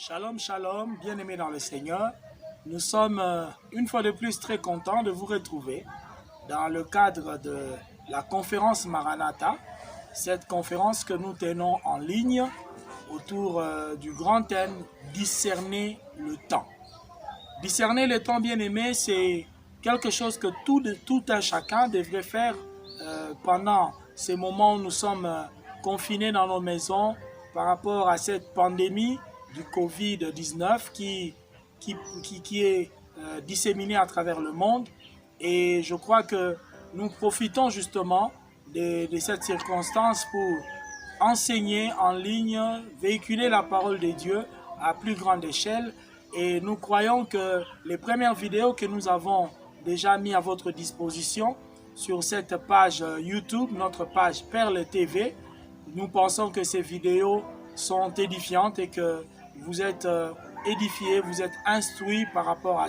Shalom, shalom, bien-aimés dans le Seigneur. Nous sommes une fois de plus très contents de vous retrouver dans le cadre de la conférence Maranatha, cette conférence que nous tenons en ligne autour du grand thème « Discerner le temps ». Discerner le temps, bien-aimés, c'est quelque chose que tout un chacun devrait faire pendant ces moments où nous sommes confinés dans nos maisons par rapport à cette pandémie du Covid-19 qui est disséminée à travers le monde. Et je crois que nous profitons justement de cette circonstance pour enseigner en ligne, véhiculer la parole de Dieu à plus grande échelle. Et nous croyons que les premières vidéos que nous avons déjà mis à votre disposition sur cette page YouTube, notre page Perle TV, nous pensons que ces vidéos sont édifiantes et que vous êtes édifiés, vous êtes instruits par rapport à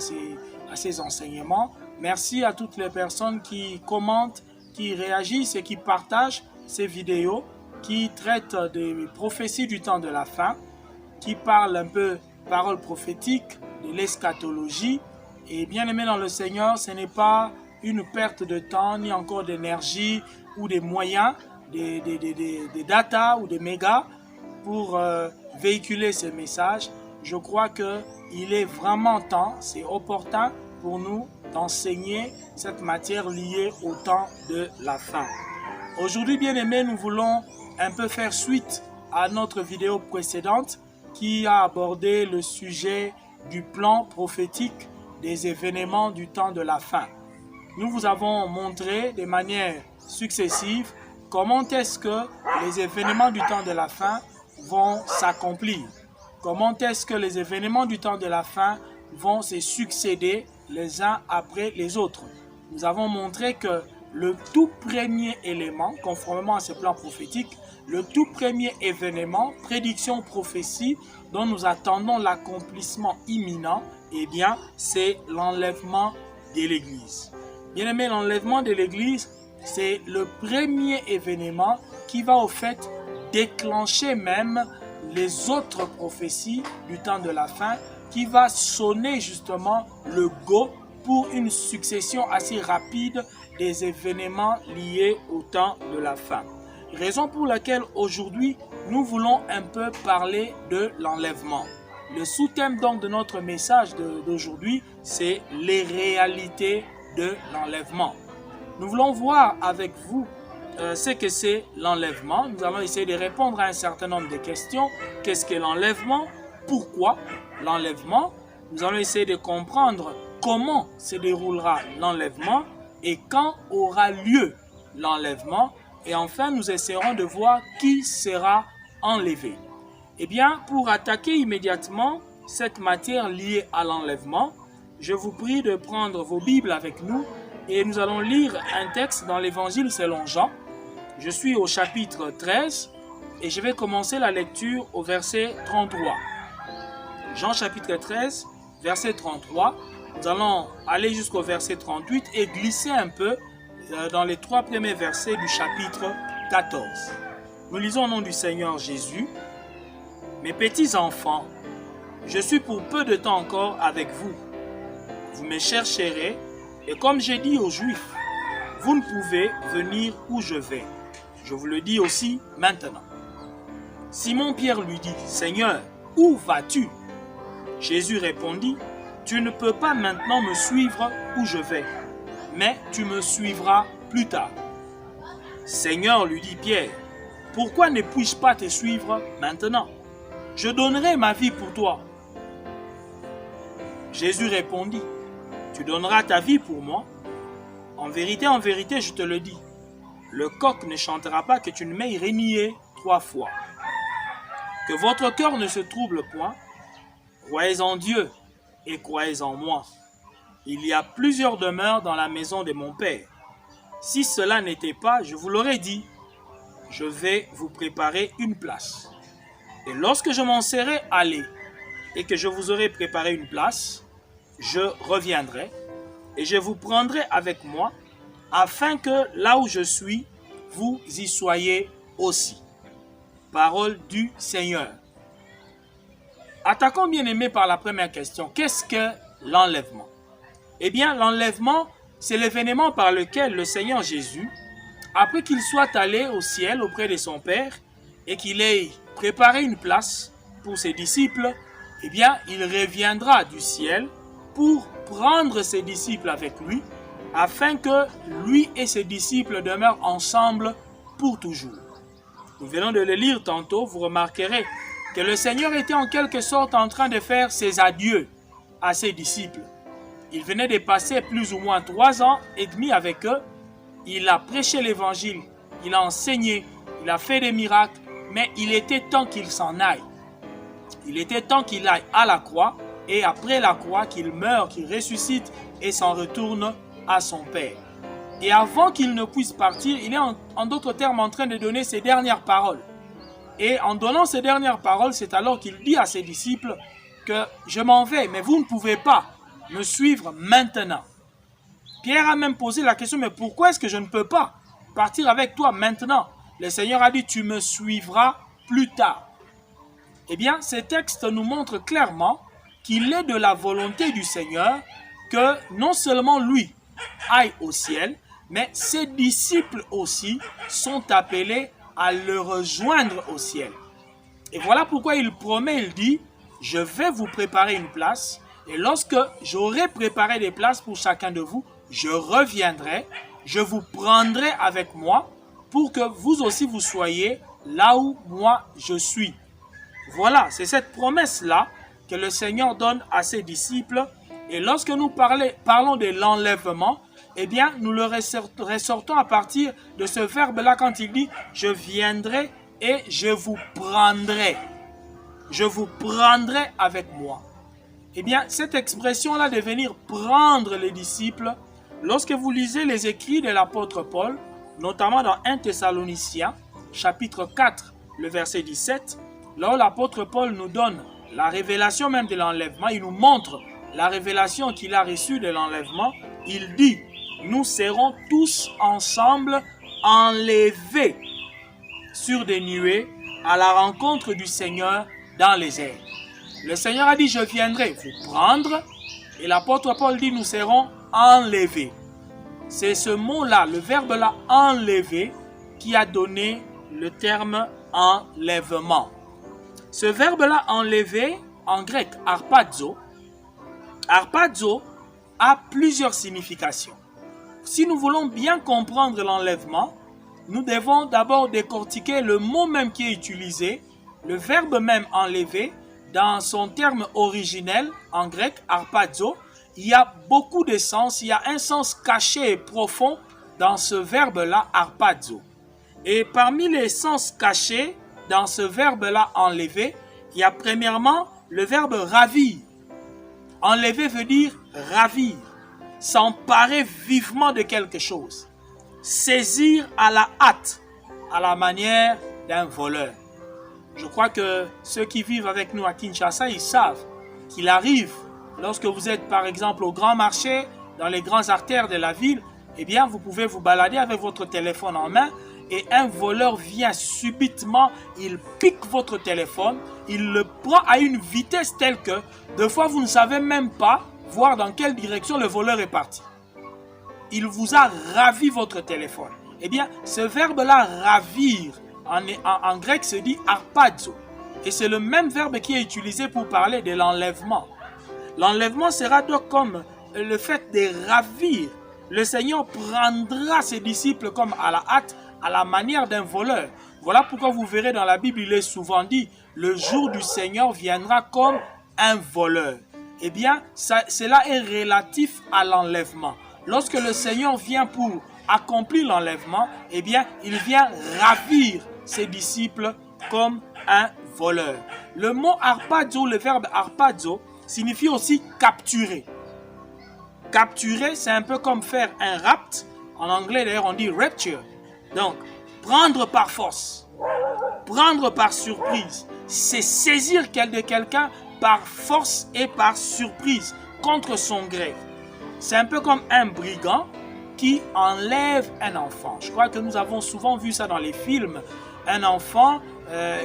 ces enseignements. Merci à toutes les personnes qui commentent, qui réagissent et qui partagent ces vidéos, qui traitent des prophéties du temps de la fin, qui parlent un peu paroles prophétiques, de l'eschatologie. Et bien aimé dans le Seigneur, ce n'est pas une perte de temps, ni encore d'énergie ou des moyens, des data ou des mégas pour véhiculer ces messages. Je crois qu'il est vraiment temps, c'est opportun pour nous d'enseigner cette matière liée au temps de la fin. Aujourd'hui, bien aimé, nous voulons un peu faire suite à notre vidéo précédente qui a abordé le sujet du plan prophétique des événements du temps de la fin. Nous vous avons montré de manière successive comment est-ce que les événements du temps de la fin vont s'accomplir. Comment est-ce que les événements du temps de la fin vont se succéder les uns après les autres. Nous avons montré que le tout premier élément, conformément à ce plan prophétique, le tout premier événement, prédiction, prophétie, dont nous attendons l'accomplissement imminent, eh bien, c'est l'enlèvement de l'Église. Bien aimé, l'enlèvement de l'Église, c'est le premier événement qui va au fait déclencher même les autres prophéties du temps de la fin, qui va sonner justement le go pour une succession assez rapide des événements liés au temps de la fin. Raison pour laquelle aujourd'hui, nous voulons un peu parler de l'enlèvement. Le sous-thème donc de notre message d'aujourd'hui, c'est les réalités de l'enlèvement. Nous voulons voir avec vous ce que c'est l'enlèvement. Nous allons essayer de répondre à un certain nombre de questions. Qu'est-ce que l'enlèvement? Pourquoi l'enlèvement? Nous allons essayer de comprendre comment se déroulera l'enlèvement et quand aura lieu l'enlèvement. Et enfin, nous essaierons de voir qui sera enlevé. Eh bien, pour attaquer immédiatement cette matière liée à l'enlèvement, je vous prie de prendre vos Bibles avec nous et nous allons lire un texte dans l'Évangile selon Jean. Je suis au chapitre 13 et je vais commencer la lecture au verset 33. Jean chapitre 13, verset 33. Nous allons aller jusqu'au verset 38 et glisser un peu dans les 3 premiers versets du chapitre 14. Nous lisons au nom du Seigneur Jésus. Mes petits enfants, je suis pour peu de temps encore avec vous. Vous me chercherez et comme j'ai dit aux Juifs, vous ne pouvez venir où je vais. Je vous le dis aussi maintenant. Simon-Pierre lui dit, Seigneur, où vas-tu? Jésus répondit, tu ne peux pas maintenant me suivre où je vais, mais tu me suivras plus tard. Seigneur, lui dit Pierre, pourquoi ne puis-je pas te suivre maintenant? Je donnerai ma vie pour toi. Jésus répondit, tu donneras ta vie pour moi? En vérité, je te le dis, le coq ne chantera pas que tu ne m'aies renié 3 fois. Que votre cœur ne se trouble point, croyez en Dieu et croyez en moi. Il y a plusieurs demeures dans la maison de mon Père. Si cela n'était pas, je vous l'aurais dit, je vais vous préparer une place. Et lorsque je m'en serai allé et que je vous aurai préparé une place, je reviendrai et je vous prendrai avec moi, afin que là où je suis, vous y soyez aussi. Parole du Seigneur. Attaquons bien aimé par la première question. Qu'est-ce que l'enlèvement? Eh bien, l'enlèvement, c'est l'événement par lequel le Seigneur Jésus, après qu'il soit allé au ciel auprès de son Père et qu'il ait préparé une place pour ses disciples, eh bien, il reviendra du ciel pour prendre ses disciples avec lui, afin que lui et ses disciples demeurent ensemble pour toujours. Nous venons de le lire tantôt, vous remarquerez que le Seigneur était en quelque sorte en train de faire ses adieux à ses disciples. Il venait de passer plus ou moins 3 ans et demi avec eux. Il a prêché l'évangile, il a enseigné, il a fait des miracles, mais il était temps qu'il s'en aille. Il était temps qu'il aille à la croix et après la croix qu'il meure, qu'il ressuscite et s'en retourne à son Père. Et avant qu'il ne puisse partir, il est en d'autres termes en train de donner ses dernières paroles. Et en donnant ces dernières paroles, c'est alors qu'il dit à ses disciples que je m'en vais, mais vous ne pouvez pas me suivre maintenant. Pierre a même posé la question, mais pourquoi est-ce que je ne peux pas partir avec toi maintenant? Le Seigneur a dit, tu me suivras plus tard. Eh bien, ces textes nous montrent clairement qu'il est de la volonté du Seigneur que non seulement lui aille au ciel, mais ses disciples aussi sont appelés à le rejoindre au ciel. Et voilà pourquoi il promet, il dit, je vais vous préparer une place, et lorsque j'aurai préparé des places pour chacun de vous, je reviendrai, je vous prendrai avec moi, pour que vous aussi vous soyez là où moi je suis. Voilà, c'est cette promesse-là que le Seigneur donne à ses disciples. Et lorsque nous parlons de l'enlèvement, eh bien, nous le ressortons à partir de ce verbe-là quand il dit « Je viendrai et je vous prendrai. Je vous prendrai avec moi. » Eh bien, cette expression-là de venir prendre les disciples, lorsque vous lisez les écrits de l'apôtre Paul, notamment dans 1 Thessaloniciens, chapitre 4, le verset 17, là où l'apôtre Paul nous donne la révélation même de l'enlèvement, il nous montre la révélation qu'il a reçue de l'enlèvement, il dit « Nous serons tous ensemble enlevés sur des nuées à la rencontre du Seigneur dans les airs. » Le Seigneur a dit « Je viendrai vous prendre » et l'apôtre Paul dit « Nous serons enlevés ». C'est ce mot-là, le verbe-là « enlever » qui a donné le terme « enlèvement ». Ce verbe-là, enlever, en grec, harpazo a plusieurs significations. Si nous voulons bien comprendre l'enlèvement, nous devons d'abord décortiquer le mot même qui est utilisé, le verbe même enlever, dans son terme originel, en grec, harpazo. Il y a beaucoup de sens, il y a un sens caché et profond dans ce verbe-là, harpazo. Et parmi les sens cachés, dans ce verbe-là, enlever, il y a premièrement le verbe ravir. Enlever veut dire ravir, s'emparer vivement de quelque chose, saisir à la hâte, à la manière d'un voleur. Je crois que ceux qui vivent avec nous à Kinshasa, ils savent qu'il arrive, lorsque vous êtes par exemple au grand marché, dans les grandes artères de la ville, eh bien vous pouvez vous balader avec votre téléphone en main, et un voleur vient subitement, il pique votre téléphone, il le prend à une vitesse telle que, des fois, vous ne savez même pas voir dans quelle direction le voleur est parti. Il vous a ravi votre téléphone. Eh bien, ce verbe-là, ravir, en grec, se dit harpazo. Et c'est le même verbe qui est utilisé pour parler de l'enlèvement. L'enlèvement sera donc comme le fait de ravir. Le Seigneur prendra ses disciples comme à la hâte, à la manière d'un voleur. Voilà pourquoi vous verrez dans la Bible, il est souvent dit, le jour du Seigneur viendra comme un voleur. Eh bien, cela est relatif à l'enlèvement. Lorsque le Seigneur vient pour accomplir l'enlèvement, eh bien, il vient ravir ses disciples comme un voleur. Le mot harpazo, le verbe harpazo, signifie aussi capturer. Capturer, c'est un peu comme faire un rapt. En anglais, d'ailleurs, on dit rapture. Donc, prendre par force, prendre par surprise, c'est saisir de quelqu'un par force et par surprise, contre son gré. C'est un peu comme un brigand qui enlève un enfant. Je crois que nous avons souvent vu ça dans les films. Un enfant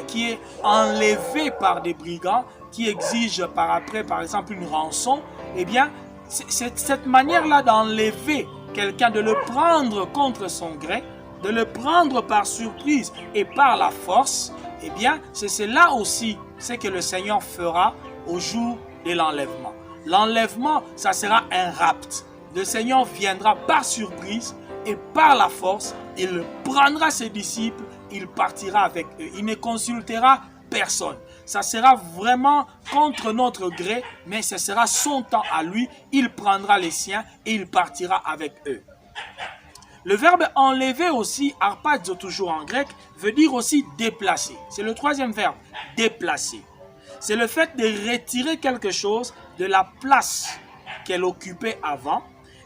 qui est enlevé par des brigands, qui exigent par après, par exemple, une rançon, eh bien, cette manière-là d'enlever quelqu'un, de le prendre contre son gré, de le prendre par surprise et par la force, eh bien, c'est là aussi ce que le Seigneur fera au jour de l'enlèvement. L'enlèvement, ça sera un rapt. Le Seigneur viendra par surprise et par la force, il prendra ses disciples, il partira avec eux. Il ne consultera personne. Ça sera vraiment contre notre gré, mais ce sera son temps à lui. Il prendra les siens et il partira avec eux. Le verbe enlever aussi, arpazo toujours en grec, veut dire aussi déplacer. C'est le troisième verbe, déplacer. C'est le fait de retirer quelque chose de la place qu'elle occupait avant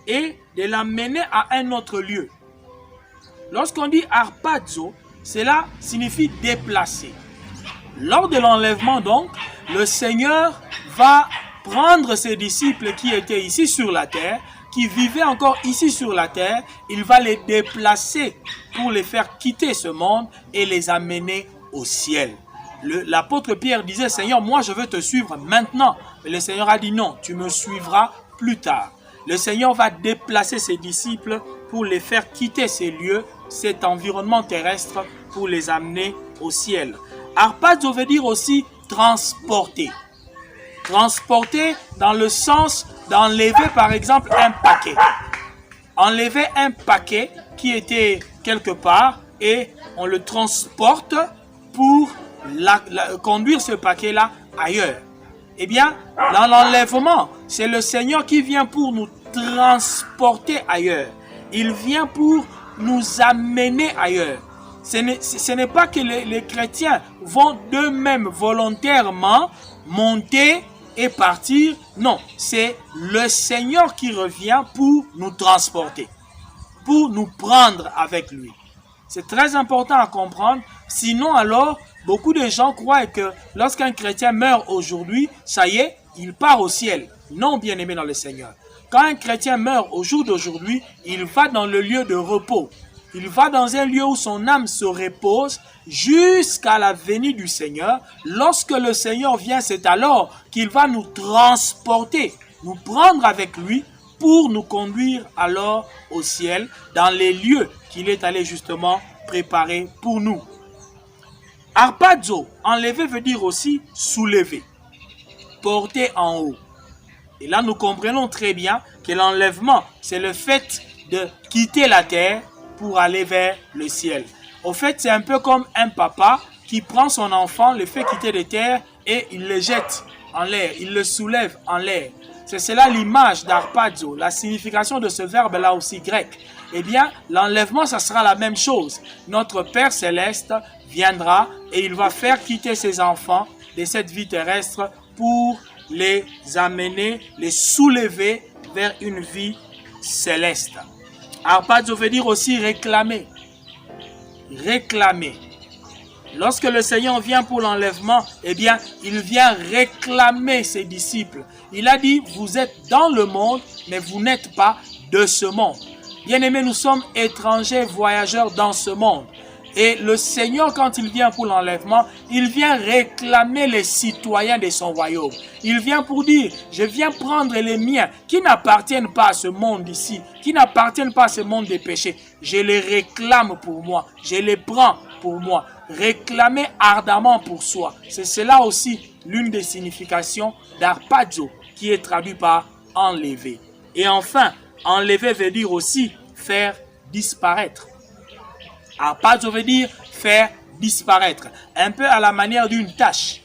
et de l'amener à un autre lieu. Lorsqu'on dit arpazo, cela signifie déplacer. Lors de l'enlèvement donc, le Seigneur va prendre ses disciples qui étaient ici sur la terre, qui vivaient encore ici sur la terre, il va les déplacer pour les faire quitter ce monde et les amener au ciel. L'apôtre Pierre disait, Seigneur, moi je veux te suivre maintenant. Mais le Seigneur a dit non, tu me suivras plus tard. Le Seigneur va déplacer ses disciples pour les faire quitter ces lieux, cet environnement terrestre, pour les amener au ciel. Arpazo veut dire aussi transporter. Transporter dans le sens d'enlever par exemple un paquet. Enlever un paquet qui était quelque part et on le transporte pour conduire ce paquet-là ailleurs. Eh bien, dans l'enlèvement, c'est le Seigneur qui vient pour nous transporter ailleurs. Il vient pour nous amener ailleurs. Ce n'est pas que les chrétiens vont d'eux-mêmes volontairement monter et partir. Non, c'est le Seigneur qui revient pour nous transporter, pour nous prendre avec lui. C'est très important à comprendre. Sinon alors, beaucoup de gens croient que lorsqu'un chrétien meurt aujourd'hui, ça y est, il part au ciel. Non, bien-aimé dans le Seigneur. Quand un chrétien meurt au jour d'aujourd'hui, il va dans le lieu de repos. Il va dans un lieu où son âme se repose jusqu'à la venue du Seigneur. Lorsque le Seigneur vient, c'est alors qu'il va nous transporter, nous prendre avec lui pour nous conduire alors au ciel, dans les lieux qu'il est allé justement préparer pour nous. Arpazo, enlever veut dire aussi soulever, porter en haut. Et là, nous comprenons très bien que l'enlèvement, c'est le fait de quitter la terre pour aller vers le ciel. Au fait, c'est un peu comme un papa qui prend son enfant, le fait quitter les terres et il le jette en l'air, il le soulève en l'air. C'est cela l'image d'arpazo, la signification de ce verbe-là aussi grec. Eh bien, l'enlèvement, ça sera la même chose. Notre Père Céleste viendra et il va faire quitter ses enfants de cette vie terrestre pour les amener, les soulever vers une vie céleste. Arpazo veut dire aussi réclamer. Réclamer. Lorsque le Seigneur vient pour l'enlèvement, eh bien, il vient réclamer ses disciples. Il a dit, vous êtes dans le monde, mais vous n'êtes pas de ce monde. Bien-aimés, nous sommes étrangers, voyageurs dans ce monde. Et le Seigneur, quand il vient pour l'enlèvement, il vient réclamer les citoyens de son royaume. Il vient pour dire, je viens prendre les miens qui n'appartiennent pas à ce monde ici, qui n'appartiennent pas à ce monde des péchés. Je les réclame pour moi, je les prends pour moi. Réclamer ardemment pour soi. C'est cela aussi l'une des significations d'arpazo, qui est traduit par enlever. Et enfin, enlever veut dire aussi faire disparaître. Arpazo veut dire faire disparaître, un peu à la manière d'une tache.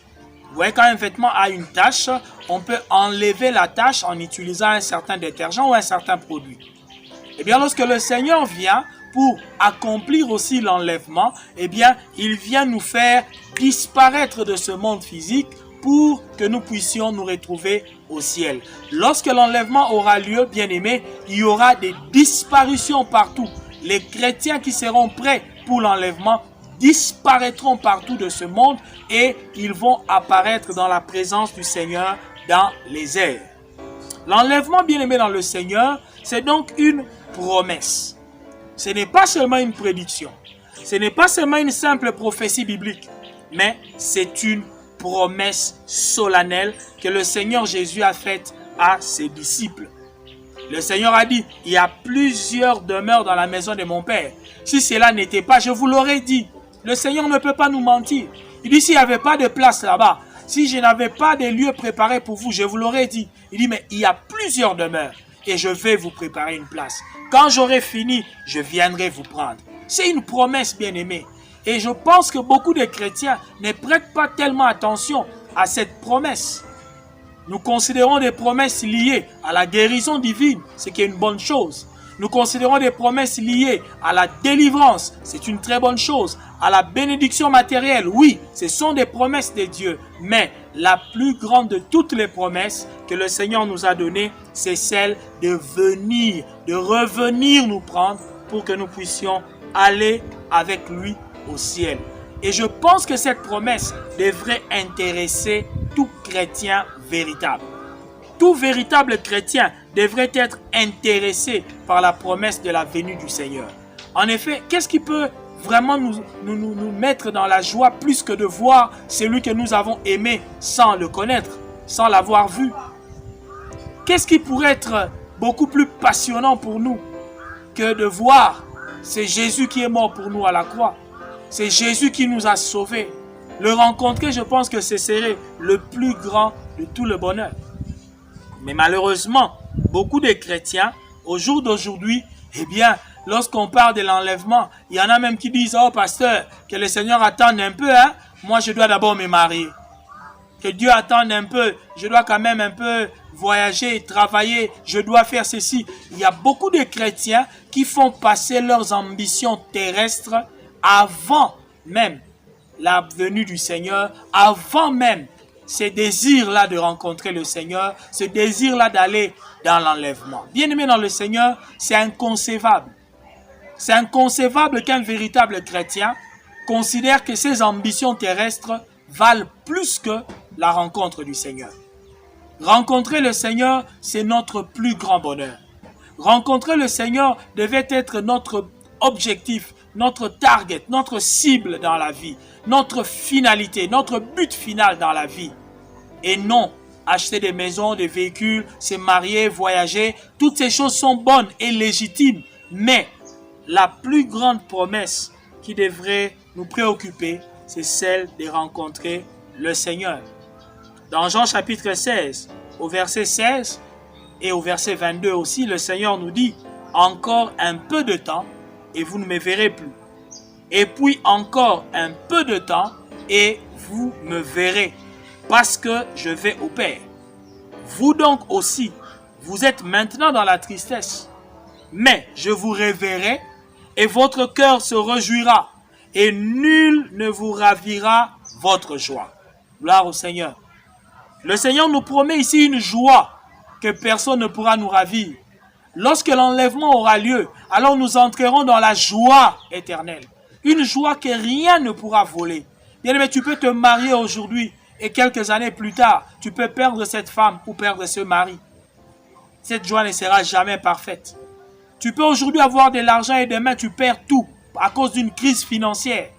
Vous voyez, quand un vêtement a une tache, on peut enlever la tache en utilisant un certain détergent ou un certain produit. Eh bien, lorsque le Seigneur vient pour accomplir aussi l'enlèvement, eh bien, il vient nous faire disparaître de ce monde physique pour que nous puissions nous retrouver au ciel. Lorsque l'enlèvement aura lieu, bien aimé, il y aura des disparitions partout. Les chrétiens qui seront prêts pour l'enlèvement disparaîtront partout de ce monde et ils vont apparaître dans la présence du Seigneur dans les airs. L'enlèvement, bien aimé dans le Seigneur, c'est donc une promesse. Ce n'est pas seulement une prédiction. Ce n'est pas seulement une simple prophétie biblique. mais c'est une promesse solennelle que le Seigneur Jésus a faite à ses disciples. Le Seigneur a dit, il y a plusieurs demeures dans la maison de mon Père. Si cela n'était pas, je vous l'aurais dit. Le Seigneur ne peut pas nous mentir. Il dit, s'il n'y avait pas de place là-bas, si je n'avais pas de lieux préparés pour vous, je vous l'aurais dit. Il dit, mais il y a plusieurs demeures et je vais vous préparer une place. Quand j'aurai fini, je viendrai vous prendre. C'est une promesse, bien-aimée. Et je pense que beaucoup de chrétiens ne prêtent pas tellement attention à cette promesse. Nous considérons des promesses liées à la guérison divine, ce qui est une bonne chose. Nous considérons des promesses liées à la délivrance, c'est une très bonne chose. À la bénédiction matérielle, oui, ce sont des promesses de Dieu. Mais la plus grande de toutes les promesses que le Seigneur nous a données, c'est celle de venir, de revenir nous prendre pour que nous puissions aller avec lui au ciel. Et je pense que cette promesse devrait intéresser tout chrétien véritable. Tout véritable chrétien devrait être intéressé par la promesse de la venue du Seigneur. En effet, qu'est-ce qui peut vraiment nous mettre dans la joie plus que de voir celui que nous avons aimé sans le connaître, sans l'avoir vu? Qu'est-ce qui pourrait être beaucoup plus passionnant pour nous que de voir c'est Jésus qui est mort pour nous à la croix? C'est Jésus qui nous a sauvés. Le rencontrer, je pense que ce serait le plus grand de tout le bonheur. Mais malheureusement, beaucoup de chrétiens, au jour d'aujourd'hui, eh bien, lorsqu'on parle de l'enlèvement, il y en a même qui disent, oh pasteur, que le Seigneur attende un peu, hein? Moi je dois d'abord me marier. Que Dieu attende un peu, je dois quand même un peu voyager, travailler, je dois faire ceci. Il y a beaucoup de chrétiens qui font passer leurs ambitions terrestres avant même la venue du Seigneur, avant même ce désir-là de rencontrer le Seigneur, ce désir-là d'aller dans l'enlèvement. Bien-aimé dans le Seigneur, c'est inconcevable. C'est inconcevable qu'un véritable chrétien considère que ses ambitions terrestres valent plus que la rencontre du Seigneur. Rencontrer le Seigneur, c'est notre plus grand bonheur. Rencontrer le Seigneur devait être notre objectif, notre target, notre cible dans la vie, notre finalité, notre but final dans la vie. Et non acheter des maisons, des véhicules, se marier, voyager. Toutes ces choses sont bonnes et légitimes. Mais la plus grande promesse qui devrait nous préoccuper, c'est celle de rencontrer le Seigneur. Dans Jean chapitre 16, au verset 16 et au verset 22 aussi, le Seigneur nous dit « Encore un peu de temps et vous ne me verrez plus. Et puis encore un peu de temps et vous me verrez, parce que je vais au Père. Vous donc aussi, vous êtes maintenant dans la tristesse, mais je vous reverrai et votre cœur se réjouira et nul ne vous ravira votre joie. » Gloire au Seigneur. Le Seigneur nous promet ici une joie que personne ne pourra nous ravir. Lorsque l'enlèvement aura lieu, alors nous entrerons dans la joie éternelle. Une joie que rien ne pourra voler. Bien-aimé, tu peux te marier aujourd'hui et quelques années plus tard, tu peux perdre cette femme ou perdre ce mari. Cette joie ne sera jamais parfaite. Tu peux aujourd'hui avoir de l'argent et demain tu perds tout à cause d'une crise financière,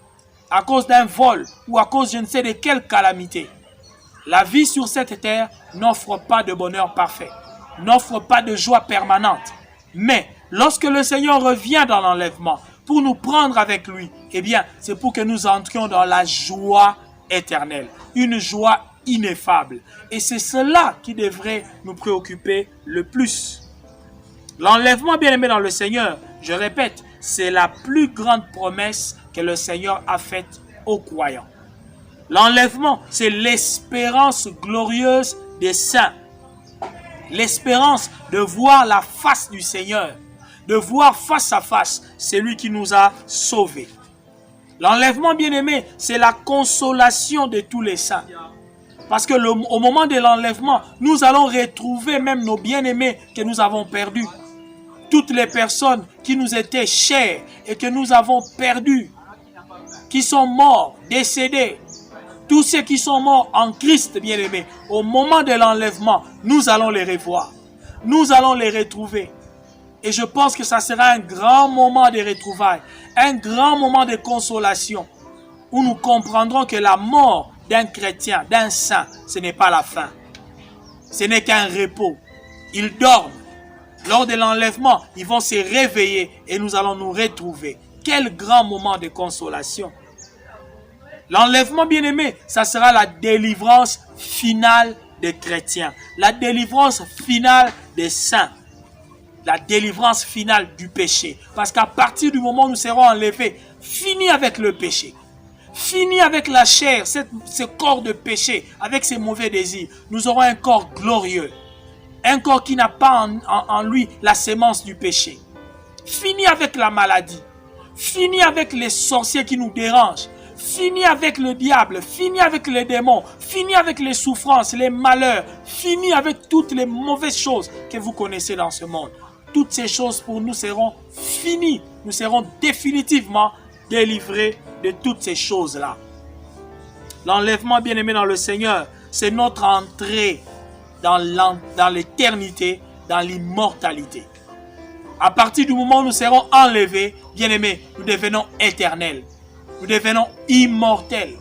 à cause d'un vol ou à cause je ne sais de quelle calamité. La vie sur cette terre n'offre pas de bonheur parfait, n'offre pas de joie permanente. Mais lorsque le Seigneur revient dans l'enlèvement pour nous prendre avec lui, eh bien, c'est pour que nous entrions dans la joie éternelle, une joie ineffable. Et c'est cela qui devrait nous préoccuper le plus. L'enlèvement, bien-aimé dans le Seigneur, je répète, c'est la plus grande promesse que le Seigneur a faite aux croyants. L'enlèvement, c'est l'espérance glorieuse des saints. L'espérance de voir la face du Seigneur, de voir face à face celui qui nous a sauvés. L'enlèvement, bien-aimé, c'est la consolation de tous les saints. Parce que au moment de l'enlèvement, nous allons retrouver même nos bien-aimés que nous avons perdus. Toutes les personnes qui nous étaient chères et que nous avons perdus, qui sont morts, décédés. Tous ceux qui sont morts en Christ, bien-aimés, au moment de l'enlèvement, nous allons les revoir. Nous allons les retrouver. Et je pense que ça sera un grand moment de retrouvailles, un grand moment de consolation. où nous comprendrons que la mort d'un chrétien, d'un saint, ce n'est pas la fin. Ce n'est qu'un repos. Ils dorment. Lors de l'enlèvement, ils vont se réveiller et nous allons nous retrouver. Quel grand moment de consolation. L'enlèvement, bien-aimé, ça sera la délivrance finale des chrétiens. La délivrance finale des saints. La délivrance finale du péché. Parce qu'à partir du moment où nous serons enlevés, fini avec le péché. Fini avec la chair, ce corps de péché, avec ses mauvais désirs. Nous aurons un corps glorieux. Un corps qui n'a pas en lui la sémence du péché. Fini avec la maladie. Fini avec les sorciers qui nous dérangent. Fini avec le diable. Fini avec les démons. Fini avec les souffrances, les malheurs. Fini avec toutes les mauvaises choses que vous connaissez dans ce monde. Toutes ces choses pour nous seront finies. Nous serons définitivement délivrés de toutes ces choses-là. L'enlèvement, bien-aimé dans le Seigneur, c'est notre entrée dans l'éternité, dans l'immortalité. À partir du moment où nous serons enlevés, bien-aimés, nous devenons éternels. Nous devenons immortels.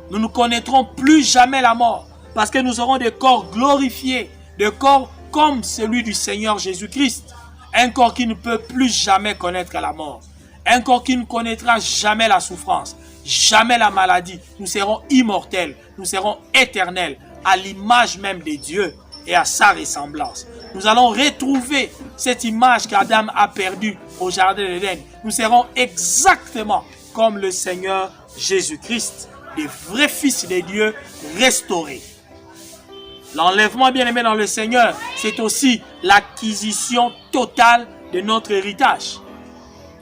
Nous ne connaîtrons plus jamais la mort parce que nous aurons des corps glorifiés, des corps comme celui du Seigneur Jésus-Christ. Un corps qui ne peut plus jamais connaître la mort. Un corps qui ne connaîtra jamais la souffrance, jamais la maladie. Nous serons immortels, nous serons éternels, à l'image même de Dieu et à sa ressemblance. Nous allons retrouver cette image qu'Adam a perdue au jardin d'Éden. Nous serons exactement comme le Seigneur Jésus-Christ, des vrais fils de Dieu restaurés. L'enlèvement, bien-aimé dans le Seigneur, c'est aussi l'acquisition totale de notre héritage.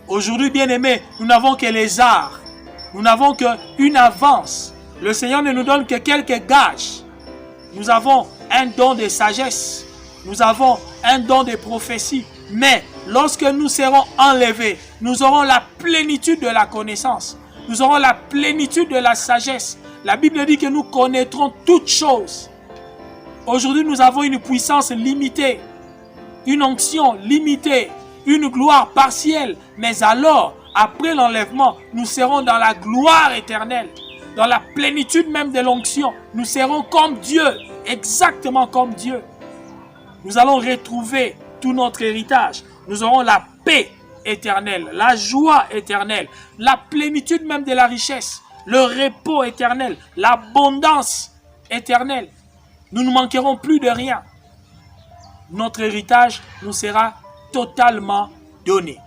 Aujourd'hui, bien-aimés, nous n'avons que les arts. Nous n'avons qu'une avance. Le Seigneur ne nous donne que quelques gages. Nous avons un don de sagesse. Nous avons un don de prophétie. Mais lorsque nous serons enlevés, nous aurons la plénitude de la connaissance. Nous aurons la plénitude de la sagesse. La Bible dit que nous connaîtrons toutes choses. Aujourd'hui, nous avons une puissance limitée, une onction limitée, une gloire partielle. Mais alors, après l'enlèvement, nous serons dans la gloire éternelle, dans la plénitude même de l'onction. Nous serons comme Dieu, exactement comme Dieu. Nous allons retrouver tout notre héritage. Nous aurons la paix éternelle, la joie éternelle, la plénitude même de la richesse, le repos éternel, l'abondance éternelle. Nous ne manquerons plus de rien. Notre héritage nous sera totalement donné.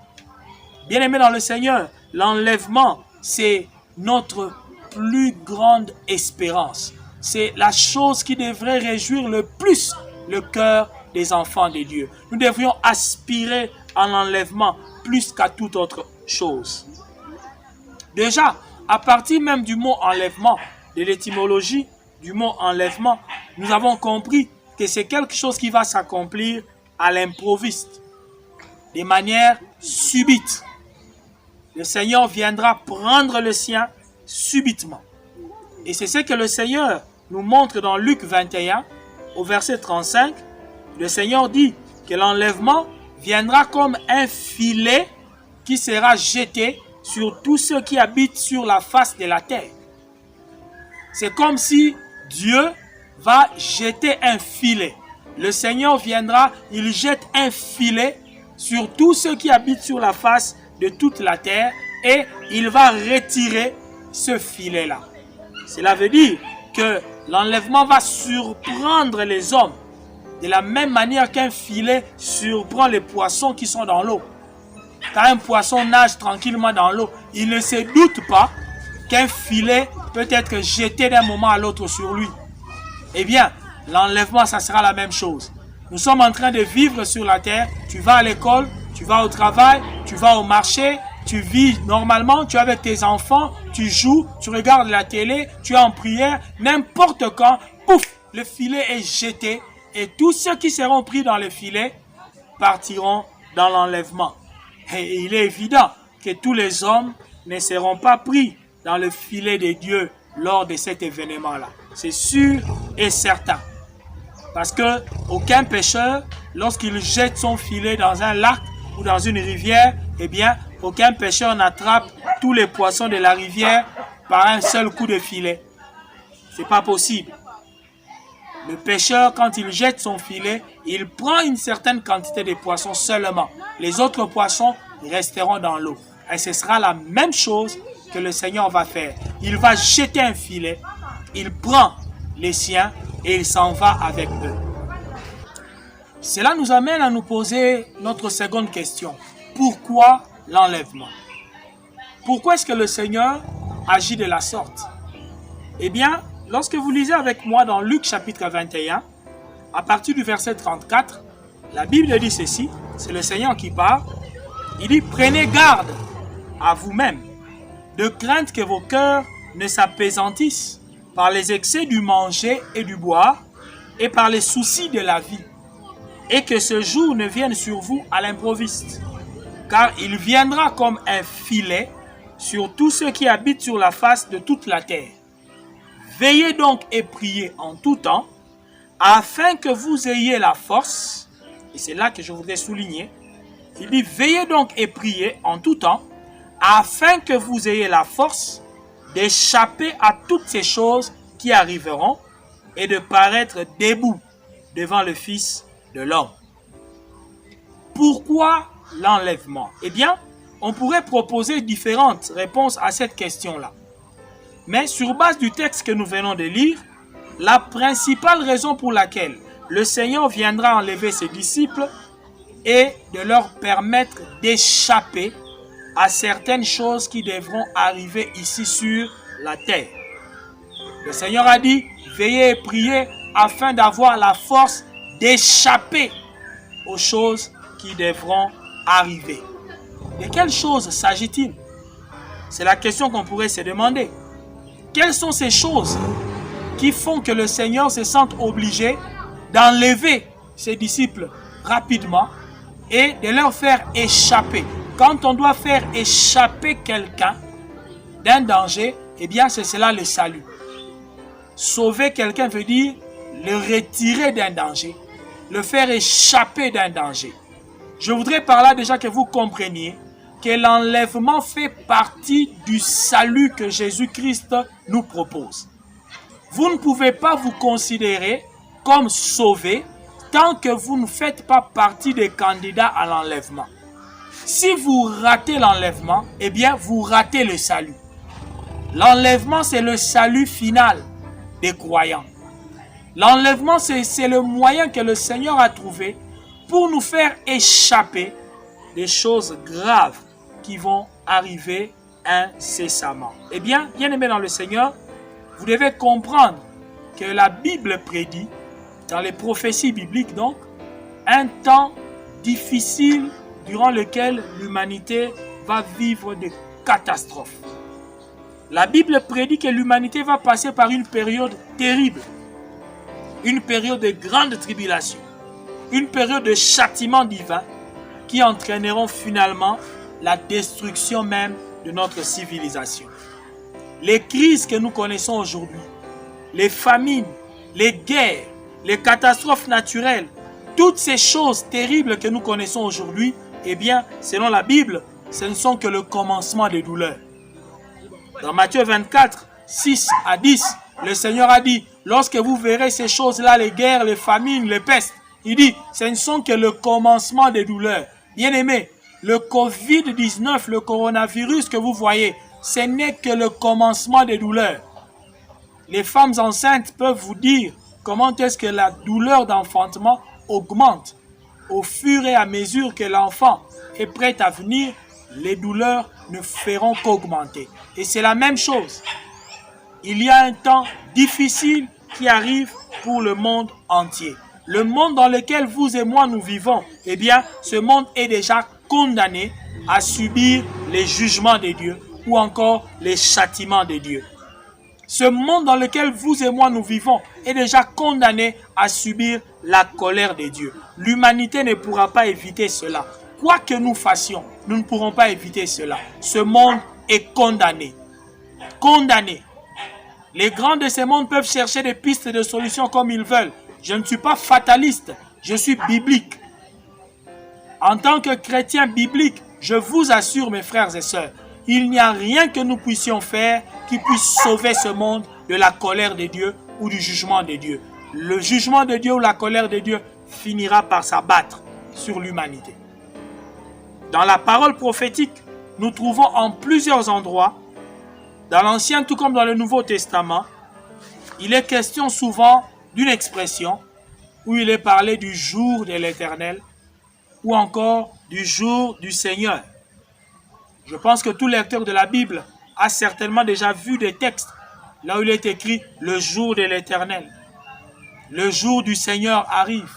Bien-aimés dans le Seigneur, l'enlèvement, c'est notre plus grande espérance. C'est la chose qui devrait réjouir le plus le cœur des enfants de Dieu. Nous devrions aspirer à l'enlèvement plus qu'à toute autre chose. Déjà, à partir même du mot enlèvement, de l'étymologie du mot enlèvement, nous avons compris que c'est quelque chose qui va s'accomplir à l'improviste, de manière subite. Le Seigneur viendra prendre le sien subitement. Et c'est ce que le Seigneur nous montre dans Luc 21, au verset 35. Le Seigneur dit que l'enlèvement viendra comme un filet qui sera jeté sur tous ceux qui habitent sur la face de la terre. C'est comme si Dieu va jeter un filet. Le Seigneur viendra, il jette un filet sur tous ceux qui habitent sur la face de toute la terre et il va retirer ce filet-là. Cela veut dire que l'enlèvement va surprendre les hommes de la même manière qu'un filet surprend les poissons qui sont dans l'eau. Quand un poisson nage tranquillement dans l'eau, il ne se doute pas qu'un filet peut être jeté d'un moment à l'autre sur lui. Eh bien, l'enlèvement, ça sera la même chose. Nous sommes en train de vivre sur la terre. Tu vas à l'école, tu vas au travail, tu vas au marché, tu vis normalement, tu es avec tes enfants, tu joues, tu regardes la télé, tu es en prière. N'importe quand, pouf, le filet est jeté et tous ceux qui seront pris dans le filet partiront dans l'enlèvement. Et il est évident que tous les hommes ne seront pas pris dans le filet de Dieu lors de cet événement-là. C'est sûr et certain. Parce que aucun pécheur, lorsqu'il jette son filet dans un lac ou dans une rivière, eh bien, aucun pécheur n'attrape tous les poissons de la rivière par un seul coup de filet. C'est pas possible. Le pêcheur, quand il jette son filet, il prend une certaine quantité de poissons seulement. Les autres poissons resteront dans l'eau. Et ce sera la même chose que le Seigneur va faire. Il va jeter un filet, il prend les siens et il s'en va avec eux. Cela nous amène à nous poser notre seconde question. Pourquoi l'enlèvement? Pourquoi est-ce que le Seigneur agit de la sorte? Eh bien, lorsque vous lisez avec moi dans Luc chapitre 21, à partir du verset 34, la Bible dit ceci, c'est le Seigneur qui parle. Il dit, prenez garde à vous-même, de crainte que vos cœurs ne s'appesantissent par les excès du manger et du boire et par les soucis de la vie, et que ce jour ne vienne sur vous à l'improviste, car il viendra comme un filet sur tous ceux qui habitent sur la face de toute la terre. Veillez donc et priez en tout temps, afin que vous ayez la force, et c'est là que je voudrais souligner, il dit, veillez donc et priez en tout temps, afin que vous ayez la force d'échapper à toutes ces choses qui arriveront et de paraître debout devant le Fils de l'homme. Pourquoi l'enlèvement? Eh bien, on pourrait proposer différentes réponses à cette question-là. Mais sur base du texte que nous venons de lire, la principale raison pour laquelle le Seigneur viendra enlever ses disciples est de leur permettre d'échapper à certaines choses qui devront arriver ici sur la terre. Le Seigneur a dit, veillez et priez afin d'avoir la force d'échapper aux choses qui devront arriver. De quelles choses s'agit-il? C'est la question qu'on pourrait se demander. Quelles sont ces choses qui font que le Seigneur se sente obligé d'enlever ses disciples rapidement et de leur faire échapper? Quand on doit faire échapper quelqu'un d'un danger, eh bien c'est cela le salut. Sauver quelqu'un veut dire le retirer d'un danger, le faire échapper d'un danger. Je voudrais par là déjà que vous compreniez que l'enlèvement fait partie du salut que Jésus-Christ nous propose. Vous ne pouvez pas vous considérer comme sauvé tant que vous ne faites pas partie des candidats à l'enlèvement. Si vous ratez l'enlèvement, eh bien vous ratez le salut. L'enlèvement, c'est le salut final des croyants. L'enlèvement, c'est le moyen que le Seigneur a trouvé pour nous faire échapper des choses graves qui vont arriver incessamment. Eh bien, bien-aimés dans le Seigneur, vous devez comprendre que la Bible prédit, dans les prophéties bibliques donc, un temps difficile durant lequel l'humanité va vivre des catastrophes. La Bible prédit que l'humanité va passer par une période terrible, une période de grande tribulation, une période de châtiment divin qui entraîneront finalement la destruction même de notre civilisation. Les crises que nous connaissons aujourd'hui, les famines, les guerres, les catastrophes naturelles, toutes ces choses terribles que nous connaissons aujourd'hui, eh bien, selon la Bible, ce ne sont que le commencement des douleurs. Dans Matthieu 24, 6 à 10, le Seigneur a dit, lorsque vous verrez ces choses-là, les guerres, les famines, les pestes, il dit, ce ne sont que le commencement des douleurs. Bien-aimés, le Covid-19, le coronavirus que vous voyez, ce n'est que le commencement des douleurs. Les femmes enceintes peuvent vous dire comment est-ce que la douleur d'enfantement augmente. Au fur et à mesure que l'enfant est prêt à venir, les douleurs ne feront qu'augmenter. Et c'est la même chose. Il y a un temps difficile qui arrive pour le monde entier. Le monde dans lequel vous et moi nous vivons, eh bien, ce monde est déjà condamné à subir les jugements de Dieu ou encore les châtiments de Dieu. Ce monde dans lequel vous et moi nous vivons est déjà condamné à subir la colère de Dieu. L'humanité ne pourra pas éviter cela. Quoi que nous fassions, nous ne pourrons pas éviter cela. Ce monde est condamné. Condamné. Les grands de ce monde peuvent chercher des pistes de solutions comme ils veulent. Je ne suis pas fataliste, je suis biblique. En tant que chrétien biblique, je vous assure, mes frères et sœurs, il n'y a rien que nous puissions faire qui puisse sauver ce monde de la colère de Dieu ou du jugement de Dieu. Le jugement de Dieu ou la colère de Dieu finira par s'abattre sur l'humanité. Dans la parole prophétique, nous trouvons en plusieurs endroits, dans l'Ancien tout comme dans le Nouveau Testament, il est question souvent d'une expression où il est parlé du jour de l'Éternel ou encore du jour du Seigneur. Je pense que tout lecteur de la Bible a certainement déjà vu des textes là où il est écrit « le jour de l'Éternel ». Le jour du Seigneur arrive.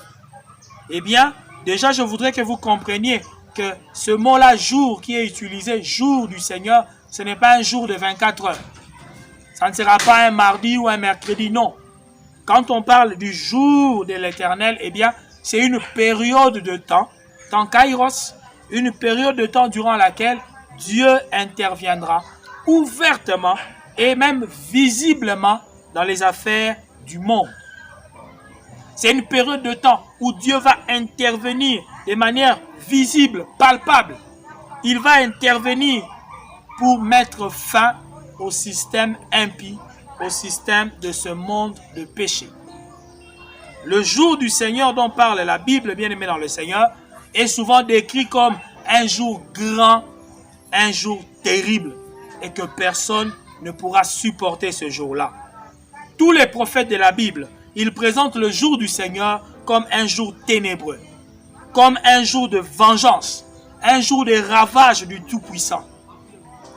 Eh bien, déjà je voudrais que vous compreniez que ce mot-là, jour, qui est utilisé, jour du Seigneur, ce n'est pas un jour de 24 heures. Ça ne sera pas un mardi ou un mercredi, non. Quand on parle du jour de l'Éternel, eh bien, c'est une période de temps kairos, une période de temps durant laquelle Dieu interviendra ouvertement et même visiblement dans les affaires du monde. C'est une période de temps où Dieu va intervenir de manière visible, palpable. Il va intervenir pour mettre fin au système impie, au système de ce monde de péché. Le jour du Seigneur dont parle la Bible, bien aimé dans le Seigneur, est souvent décrit comme un jour grand, un jour terrible, et que personne ne pourra supporter ce jour-là. Tous les prophètes de la Bible, ils présentent le jour du Seigneur comme un jour ténébreux, comme un jour de vengeance, un jour de ravage du Tout-Puissant.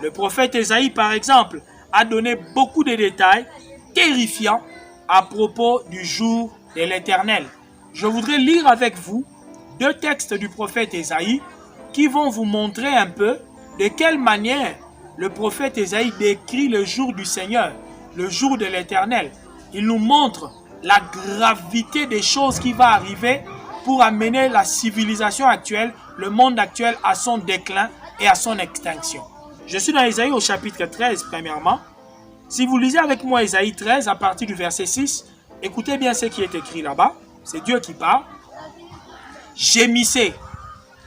Le prophète Ésaïe, par exemple, a donné beaucoup de détails terrifiants à propos du jour de l'Éternel. Je voudrais lire avec vous 2 textes du prophète Ésaïe qui vont vous montrer un peu de quelle manière le prophète Ésaïe décrit le jour du Seigneur, le jour de l'Éternel. Il nous montre la gravité des choses qui va arriver pour amener la civilisation actuelle, le monde actuel à son déclin et à son extinction. Je suis dans Ésaïe au chapitre 13, premièrement. Si vous lisez avec moi Ésaïe 13 à partir du verset 6, écoutez bien ce qui est écrit là-bas. C'est Dieu qui parle. Gémissez,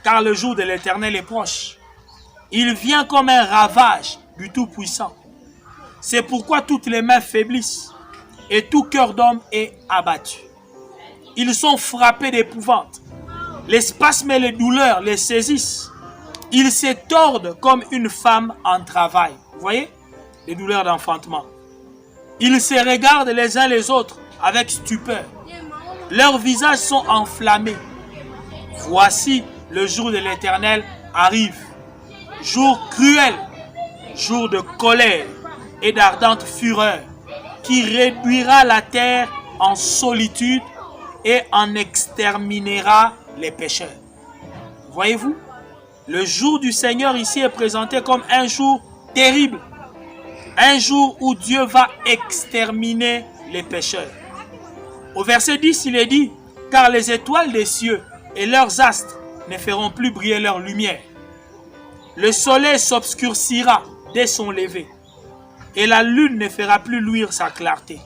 car le jour de l'Éternel est proche. Il vient comme un ravage du Tout-Puissant. C'est pourquoi toutes les mains faiblissent et tout cœur d'homme est abattu. Ils sont frappés d'épouvante. Les spasmes et les douleurs les saisissent. Ils se tordent comme une femme en travail. Vous voyez? Les douleurs d'enfantement. Ils se regardent les uns les autres avec stupeur. Leurs visages sont enflammés. Voici le jour de l'Éternel arrive. Jour cruel, jour de colère et d'ardente fureur, qui réduira la terre en solitude et en exterminera les pécheurs. Voyez-vous, le jour du Seigneur ici est présenté comme un jour terrible, un jour où Dieu va exterminer les pécheurs. Au verset 10, il est dit, « Car les étoiles des cieux et leurs astres ne feront plus briller leur lumière. Le soleil s'obscurcira dès son lever, et la lune ne fera plus luire sa clarté. »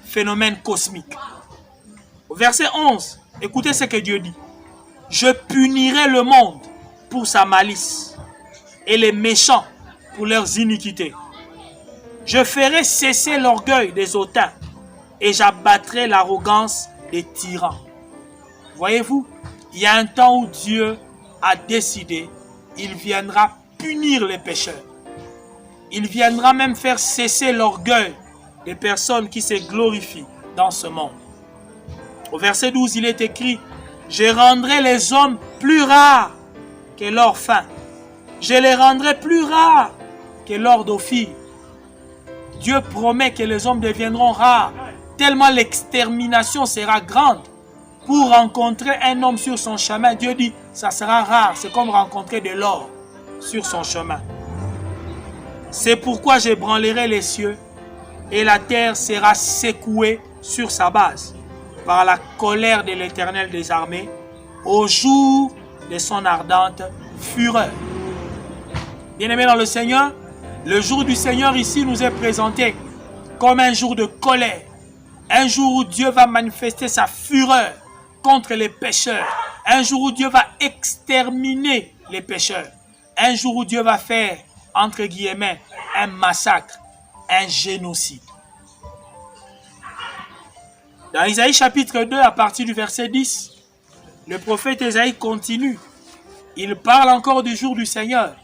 Phénomène cosmique. Au verset 11, écoutez ce que Dieu dit. « Je punirai le monde pour sa malice, et les méchants pour leurs iniquités. Je ferai cesser l'orgueil des hautains, et j'abattrai l'arrogance des tyrans. » Voyez-vous, il y a un temps où Dieu a décidé, il viendra punir les pécheurs. Il viendra même faire cesser l'orgueil des personnes qui se glorifient dans ce monde. Au verset 12, il est écrit, « Je rendrai les hommes plus rares que l'or fin. Je les rendrai plus rares que l'or d'Ophir. » Dieu promet que les hommes deviendront rares, tellement l'extermination sera grande. Pour rencontrer un homme sur son chemin, Dieu dit, ça sera rare, c'est comme rencontrer de l'or sur son chemin. C'est pourquoi j'ébranlerai les cieux et la terre sera secouée sur sa base par la colère de l'Éternel des armées au jour de son ardente fureur. Bien-aimés dans le Seigneur, le jour du Seigneur ici nous est présenté comme un jour de colère, un jour où Dieu va manifester sa fureur contre les pécheurs, un jour où Dieu va exterminer les pécheurs, un jour où Dieu va faire entre guillemets, un massacre, un génocide. Dans Isaïe chapitre 2, à partir du verset 10, le prophète Isaïe continue. Il parle encore du jour du Seigneur.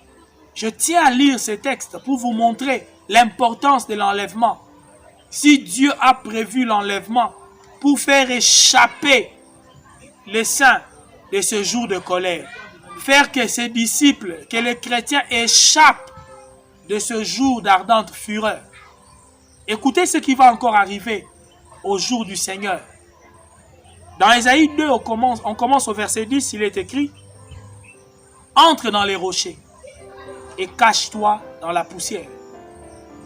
Je tiens à lire ce texte pour vous montrer l'importance de l'enlèvement. Si Dieu a prévu l'enlèvement pour faire échapper les saints de ce jour de colère, faire que ses disciples, que les chrétiens échappent de ce jour d'ardente fureur. Écoutez ce qui va encore arriver au jour du Seigneur. Dans Isaïe 2, on commence au verset 10, il est écrit « Entre dans les rochers et cache-toi dans la poussière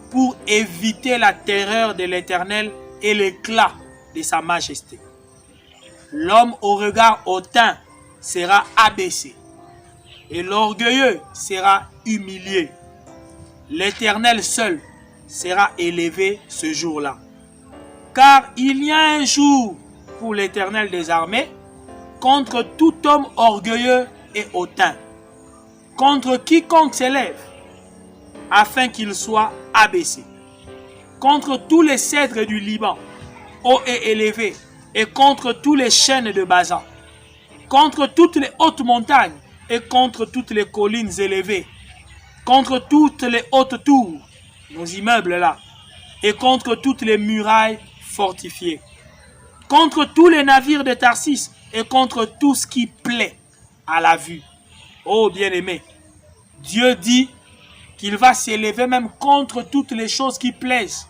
pour éviter la terreur de l'Éternel et l'éclat de sa majesté. L'homme au regard hautain sera abaissé et l'orgueilleux sera humilié. L'Éternel seul sera élevé ce jour-là. Car il y a un jour pour l'Éternel des armées contre tout homme orgueilleux et hautain, contre quiconque s'élève, afin qu'il soit abaissé, contre tous les cèdres du Liban, hauts et élevés, et contre tous les chênes de Basan, contre toutes les hautes montagnes, et contre toutes les collines élevées, contre toutes les hautes tours, nos immeubles là, et contre toutes les murailles fortifiées, contre tous les navires de Tarsis, et contre tout ce qui plaît à la vue. Oh bien-aimé, Dieu dit qu'il va s'élever même contre toutes les choses qui plaisent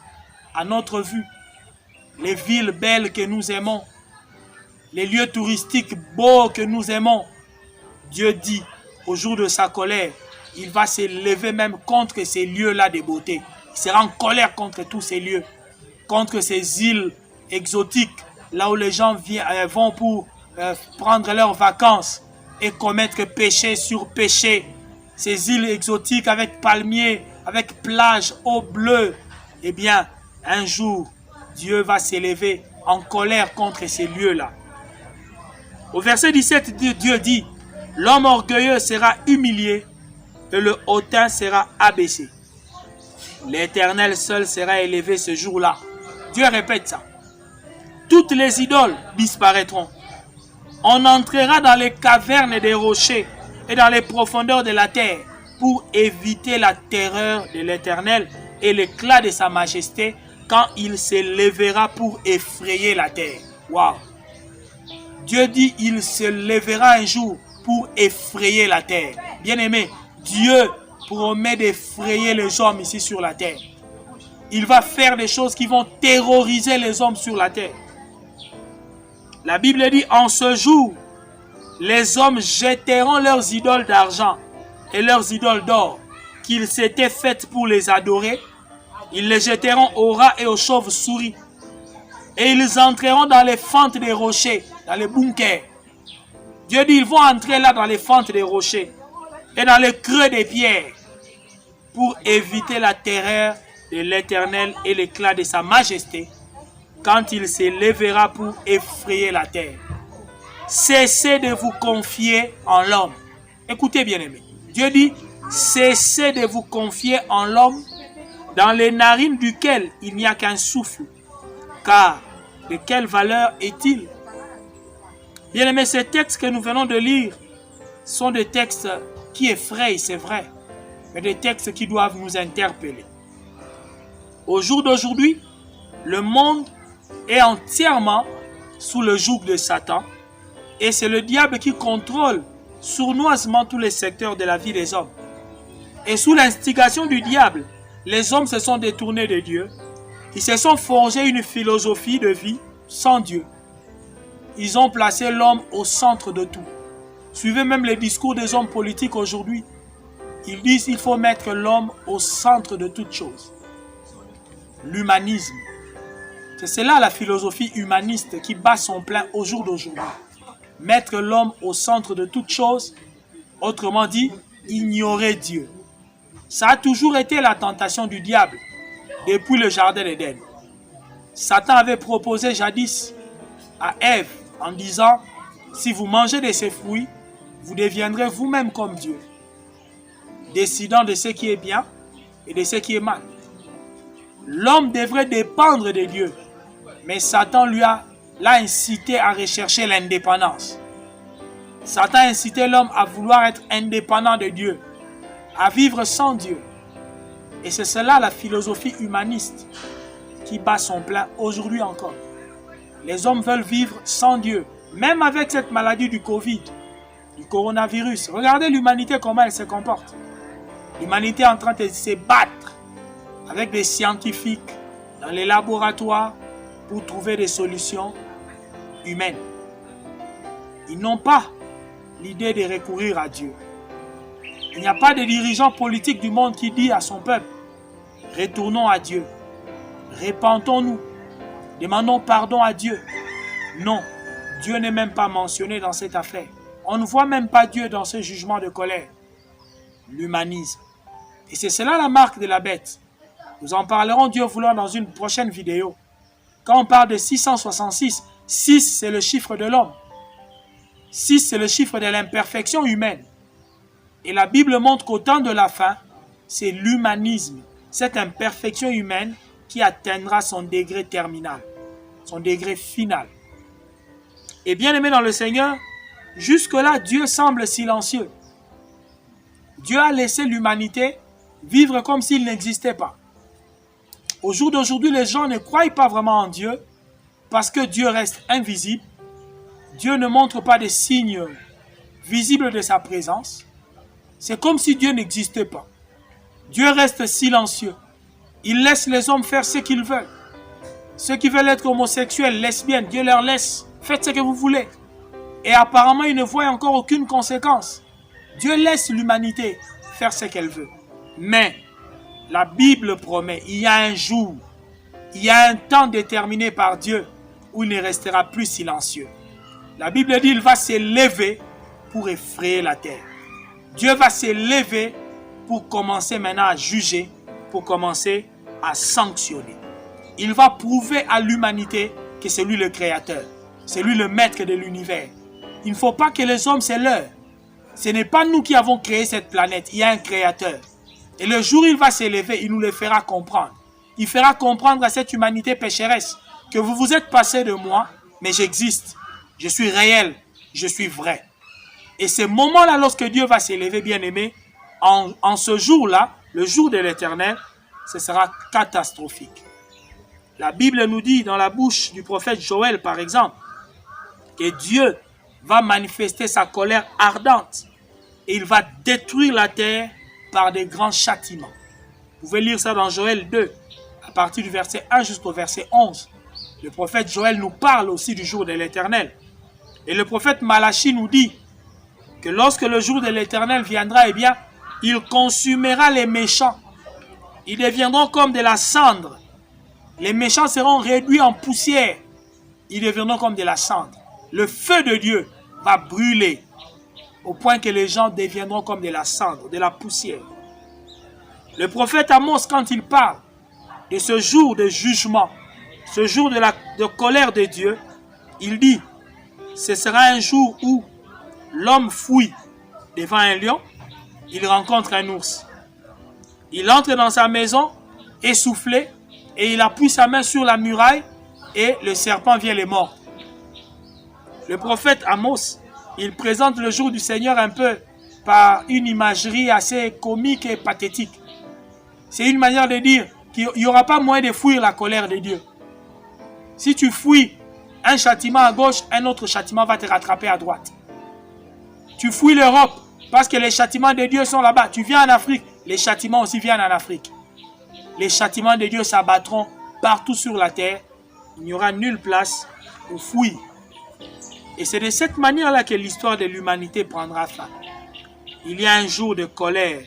à notre vue. Les villes belles que nous aimons, les lieux touristiques beaux que nous aimons. Dieu dit, au jour de sa colère, il va s'élever même contre ces lieux-là de beauté. Il sera en colère contre tous ces lieux, contre ces îles exotiques, là où les gens vont pour prendre leurs vacances et commettre péché sur péché. Ces îles exotiques avec palmiers, avec plages, eau bleue. Eh bien, un jour, Dieu va s'élever en colère contre ces lieux-là. Au verset 17, Dieu dit, l'homme orgueilleux sera humilié et le hautain sera abaissé. L'Éternel seul sera élevé ce jour-là. Dieu répète ça. Toutes les idoles disparaîtront. On entrera dans les cavernes des rochers et dans les profondeurs de la terre pour éviter la terreur de l'Éternel et l'éclat de sa majesté quand il s'élèvera pour effrayer la terre. Waouh! Dieu dit il se lèvera un jour pour effrayer la terre. Bien-aimé, Dieu promet d'effrayer les hommes ici sur la terre. Il va faire des choses qui vont terroriser les hommes sur la terre. La Bible dit, en ce jour, les hommes jetteront leurs idoles d'argent et leurs idoles d'or qu'ils s'étaient faites pour les adorer. Ils les jetteront aux rats et aux chauves-souris. Et ils entreront dans les fentes des rochers, dans les bunkers. Dieu dit, ils vont entrer là dans les fentes des rochers et dans les creux des pierres pour éviter la terreur de l'Éternel et l'éclat de sa majesté quand il s'élèvera pour effrayer la terre. Cessez de vous confier en l'homme. Écoutez bien aimé. Dieu dit, cessez de vous confier en l'homme dans les narines duquel il n'y a qu'un souffle. Car de quelle valeur est-il? Bien aimé, ces textes que nous venons de lire sont des textes qui effrayent, c'est vrai, mais des textes qui doivent nous interpeller. Au jour d'aujourd'hui, le monde est entièrement sous le joug de Satan et c'est le diable qui contrôle sournoisement tous les secteurs de la vie des hommes. Et sous l'instigation du diable, les hommes se sont détournés de Dieu. Ils se sont forgés une philosophie de vie sans Dieu. Ils ont placé l'homme au centre de tout. Suivez même les discours des hommes politiques aujourd'hui. Ils disent qu'il faut mettre l'homme au centre de toute chose. L'humanisme. C'est cela la philosophie humaniste qui bat son plein au jour d'aujourd'hui. Mettre l'homme au centre de toute chose, autrement dit, ignorer Dieu. Ça a toujours été la tentation du diable depuis le jardin d'Éden. Satan avait proposé jadis à Ève en disant, si vous mangez de ces fruits, vous deviendrez vous-même comme Dieu. décidant de ce qui est bien et de ce qui est mal. L'homme devrait dépendre de Dieu, mais Satan l'a incité à rechercher l'indépendance. Satan a incité l'homme à vouloir être indépendant de Dieu, à vivre sans Dieu. Et c'est cela la philosophie humaniste qui bat son plein aujourd'hui encore. Les hommes veulent vivre sans Dieu, même avec cette maladie du Covid, du coronavirus. Regardez l'humanité, comment elle se comporte. L'humanité est en train de se battre avec des scientifiques dans les laboratoires pour trouver des solutions humaines. Ils n'ont pas l'idée de recourir à Dieu. Il n'y a pas de dirigeant politique du monde qui dit à son peuple, retournons à Dieu, repentons-nous, demandons pardon à Dieu. Non, Dieu n'est même pas mentionné dans cette affaire. On ne voit même pas Dieu dans ce jugement de colère. L'humanisme. Et c'est cela la marque de la bête. Nous en parlerons, Dieu voulant, dans une prochaine vidéo. Quand on parle de 666, 6 c'est le chiffre de l'homme. 6 c'est le chiffre de l'imperfection humaine. Et la Bible montre qu'au temps de la fin, c'est l'humanisme, cette imperfection humaine qui atteindra son degré terminal, son degré final. Et bien aimé dans le Seigneur, jusque-là, Dieu semble silencieux. Dieu a laissé l'humanité vivre comme s'il n'existait pas. Au jour d'aujourd'hui, les gens ne croient pas vraiment en Dieu parce que Dieu reste invisible. Dieu ne montre pas de signes visibles de sa présence. C'est comme si Dieu n'existait pas. Dieu reste silencieux. Il laisse les hommes faire ce qu'ils veulent. Ceux qui veulent être homosexuels, lesbiennes, Dieu leur laisse. Faites ce que vous voulez. Et apparemment, ils ne voient encore aucune conséquence. Dieu laisse l'humanité faire ce qu'elle veut. Mais la Bible promet, il y a un jour, il y a un temps déterminé par Dieu où il ne restera plus silencieux. La Bible dit, il va s'élever pour effrayer la terre. Dieu va s'élever pour commencer maintenant à juger, pour commencer à sanctionner. Il va prouver à l'humanité que c'est lui le créateur, c'est lui le maître de l'univers. Il ne faut pas que les hommes se leurrent. Ce n'est pas nous qui avons créé cette planète, il y a un créateur. Et le jour où il va s'élever, il nous le fera comprendre. Il fera comprendre à cette humanité pécheresse que vous vous êtes passé de moi, mais j'existe. Je suis réel, je suis vrai. Et ce moment-là, lorsque Dieu va s'élever, bien-aimé, en ce jour-là, le jour de l'Éternel, ce sera catastrophique. La Bible nous dit dans la bouche du prophète Joël, par exemple, que Dieu va manifester sa colère ardente et il va détruire la terre par des grands châtiments. Vous pouvez lire ça dans Joël 2, à partir du verset 1 jusqu'au verset 11. Le prophète Joël nous parle aussi du jour de l'Éternel. Et le prophète Malachie nous dit que lorsque le jour de l'Éternel viendra, eh bien, il consumera les méchants. Ils deviendront comme de la cendre. Les méchants seront réduits en poussière. Ils deviendront comme de la cendre. Le feu de Dieu va brûler au point que les gens deviendront comme de la cendre, de la poussière. Le prophète Amos, quand il parle de ce jour de jugement, ce jour de colère de Dieu, il dit, ce sera un jour où l'homme fouille devant un lion, il rencontre un ours. Il entre dans sa maison, essoufflé, et il appuie sa main sur la muraille, et le serpent vient les mordre. Le prophète Amos, il présente le jour du Seigneur un peu par une imagerie assez comique et pathétique. C'est une manière de dire qu'il n'y aura pas moyen de fuir la colère de Dieu. Si tu fuis un châtiment à gauche, un autre châtiment va te rattraper à droite. Tu fuis l'Europe parce que les châtiments de Dieu sont là-bas. Tu viens en Afrique, les châtiments aussi viennent en Afrique. Les châtiments de Dieu s'abattront partout sur la terre. Il n'y aura nulle place pour fuir. Et c'est de cette manière-là que l'histoire de l'humanité prendra fin. Il y a un jour de colère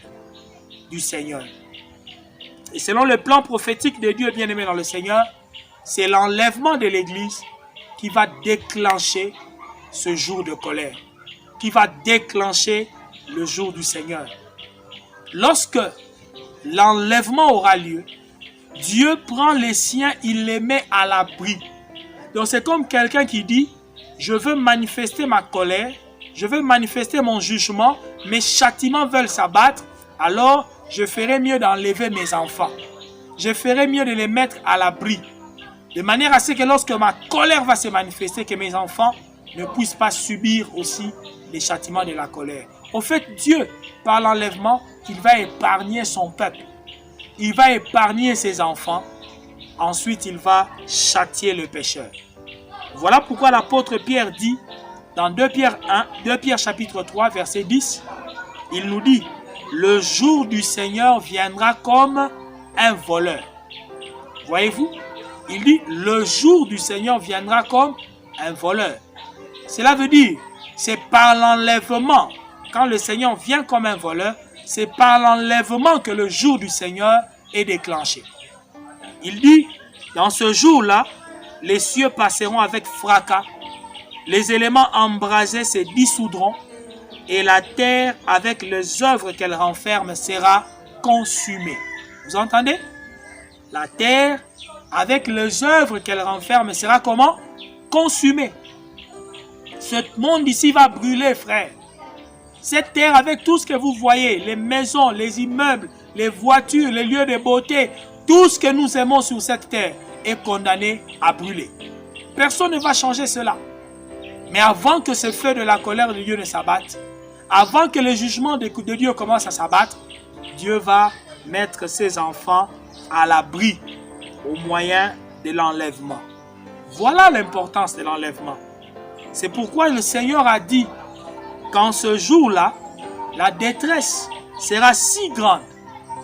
du Seigneur. Et selon le plan prophétique de Dieu bien-aimé dans le Seigneur, c'est l'enlèvement de l'Église qui va déclencher ce jour de colère, qui va déclencher le jour du Seigneur. Lorsque l'enlèvement aura lieu, Dieu prend les siens, il les met à l'abri. Donc c'est comme quelqu'un qui dit, je veux manifester ma colère, je veux manifester mon jugement, mes châtiments veulent s'abattre. alors je ferai mieux d'enlever mes enfants. Je ferai mieux de les mettre à l'abri. De manière à ce que lorsque ma colère va se manifester, que mes enfants ne puissent pas subir aussi les châtiments de la colère. Au fait, Dieu, par l'enlèvement, il va épargner son peuple. Il va épargner ses enfants. Ensuite, il va châtier le pécheur. Voilà pourquoi l'apôtre Pierre dit, dans 2 Pierre chapitre 3, verset 10, il nous dit, « Le jour du Seigneur viendra comme un voleur. » Voyez-vous? Il dit, « Le jour du Seigneur viendra comme un voleur. » Cela veut dire, c'est par l'enlèvement. Quand le Seigneur vient comme un voleur, c'est par l'enlèvement que le jour du Seigneur est déclenché. Il dit, dans ce jour-là, les cieux passeront avec fracas, les éléments embrasés se dissoudront, et la terre, avec les œuvres qu'elle renferme, sera consumée. Vous entendez? La terre, avec les œuvres qu'elle renferme, sera comment? Consumée. Ce monde ici va brûler, frère. Cette terre, avec tout ce que vous voyez, les maisons, les immeubles, les voitures, les lieux de beauté, tout ce que nous aimons sur cette terre est condamné à brûler. Personne ne va changer cela. Mais avant que ce feu de la colère de Dieu ne s'abatte, avant que le jugement de Dieu commence à s'abattre, Dieu va mettre ses enfants à l'abri au moyen de l'enlèvement. Voilà l'importance de l'enlèvement. C'est pourquoi le Seigneur a dit qu'en ce jour-là, la détresse sera si grande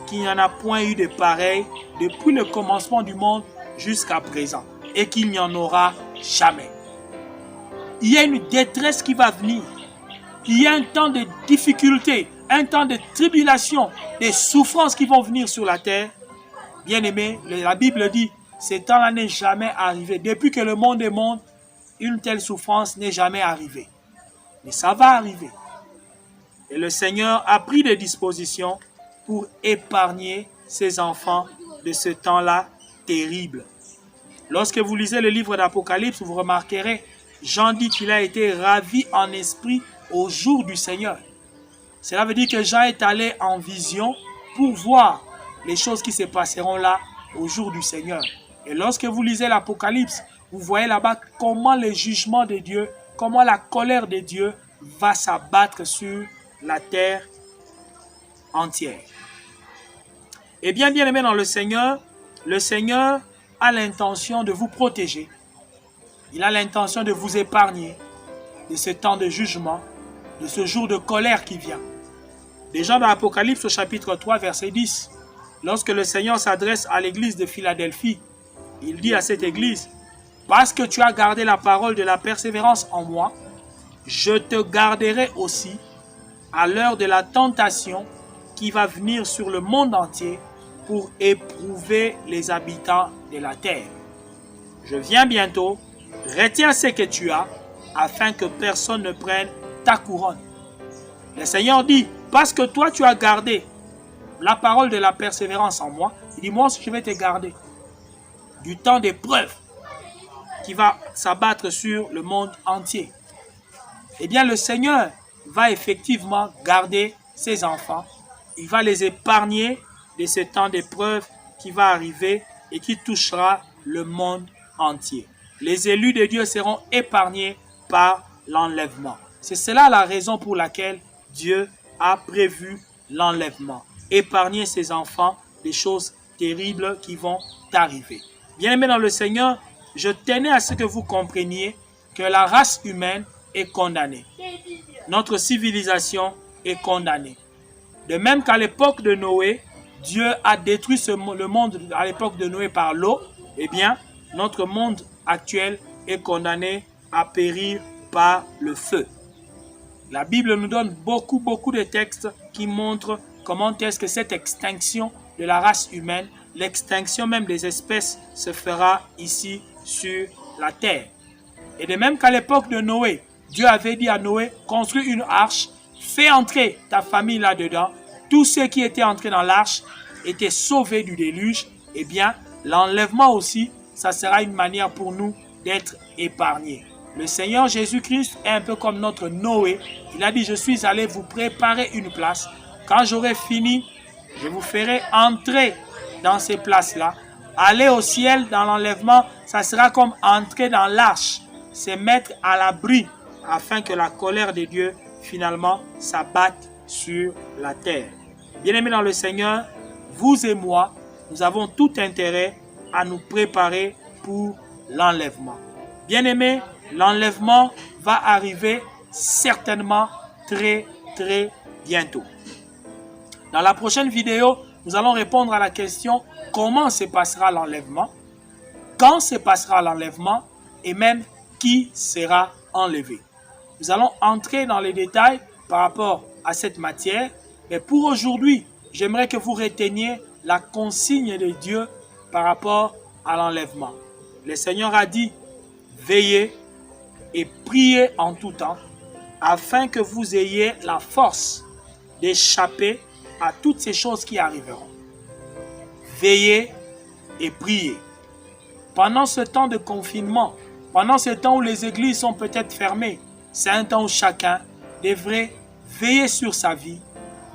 qu'il n'y en a point eu de pareil depuis le commencement du monde jusqu'à présent et qu'il n'y en aura jamais. Il y a une détresse qui va venir. Il y a un temps de difficulté, un temps de tribulation, des souffrances qui vont venir sur la terre. Bien-aimés, la Bible dit, ce temps-là n'est jamais arrivé. Depuis que le monde est monde, une telle souffrance n'est jamais arrivée. Mais ça va arriver. Et le Seigneur a pris des dispositions pour épargner ses enfants de ce temps-là terrible. Lorsque vous lisez le livre d'Apocalypse, vous remarquerez, Jean dit qu'il a été ravi en esprit au jour du Seigneur. Cela veut dire que Jean est allé en vision pour voir les choses qui se passeront là au jour du Seigneur. Et lorsque vous lisez l'Apocalypse, vous voyez là-bas comment le jugement de Dieu, comment la colère de Dieu va s'abattre sur la terre entière. Et bien aimé dans le Seigneur a l'intention de vous protéger. Il a l'intention de vous épargner de ce temps de jugement, de ce jour de colère qui vient. Déjà dans l'Apocalypse au chapitre 3, verset 10, lorsque le Seigneur s'adresse à l'église de Philadelphie, il dit à cette église, « Parce que tu as gardé la parole de la persévérance en moi, je te garderai aussi à l'heure de la tentation qui va venir sur le monde entier pour éprouver les habitants de la terre. Je viens bientôt, retiens ce que tu as, afin que personne ne prenne ta couronne. » Le Seigneur dit, parce que toi tu as gardé la parole de la persévérance en moi, il dit, moi aussi je vais te garder du temps d'épreuve qui va s'abattre sur le monde entier. Eh bien, le Seigneur va effectivement garder ses enfants. Il va les épargner de ce temps d'épreuve qui va arriver et qui touchera le monde entier. Les élus de Dieu seront épargnés par l'enlèvement. C'est cela la raison pour laquelle Dieu a prévu l'enlèvement. Épargner ses enfants des choses terribles qui vont arriver. Bien-aimés dans le Seigneur, je tenais à ce que vous compreniez que la race humaine est condamnée. Notre civilisation est condamnée. De même qu'à l'époque de Noé, Dieu a détruit le monde à l'époque de Noé par l'eau, eh bien, notre monde actuel est condamné à périr par le feu. La Bible nous donne beaucoup de textes qui montrent comment est-ce que cette extinction de la race humaine, l'extinction même des espèces se fera ici sur la terre. Et de même qu'à l'époque de Noé, Dieu avait dit à Noé, construis une arche, fais entrer ta famille là-dedans. Tous ceux qui étaient entrés dans l'arche étaient sauvés du déluge. Eh bien, l'enlèvement aussi, ça sera une manière pour nous d'être épargnés. Le Seigneur Jésus-Christ est un peu comme notre Noé. Il a dit, je suis allé vous préparer une place Quand j'aurai fini, je vous ferai entrer dans ces places-là. Aller au ciel dans l'enlèvement, ça sera comme entrer dans l'arche. C'est mettre à l'abri afin que la colère de Dieu finalement s'abatte sur la terre. Bien-aimés dans le Seigneur, vous et moi, nous avons tout intérêt à nous préparer pour l'enlèvement. Bien-aimés, l'enlèvement va arriver certainement très bientôt. Dans la prochaine vidéo, nous allons répondre à la question comment se passera l'enlèvement, quand se passera l'enlèvement et même qui sera enlevé. Nous allons entrer dans les détails par rapport à cette matière, mais pour aujourd'hui, j'aimerais que vous reteniez la consigne de Dieu par rapport à l'enlèvement. Le Seigneur a dit, veillez et priez en tout temps, afin que vous ayez la force d'échapper à toutes ces choses qui arriveront. Veillez et priez. Pendant ce temps de confinement, pendant ce temps où les églises sont peut-être fermées, c'est un temps où chacun devrait veiller sur sa vie,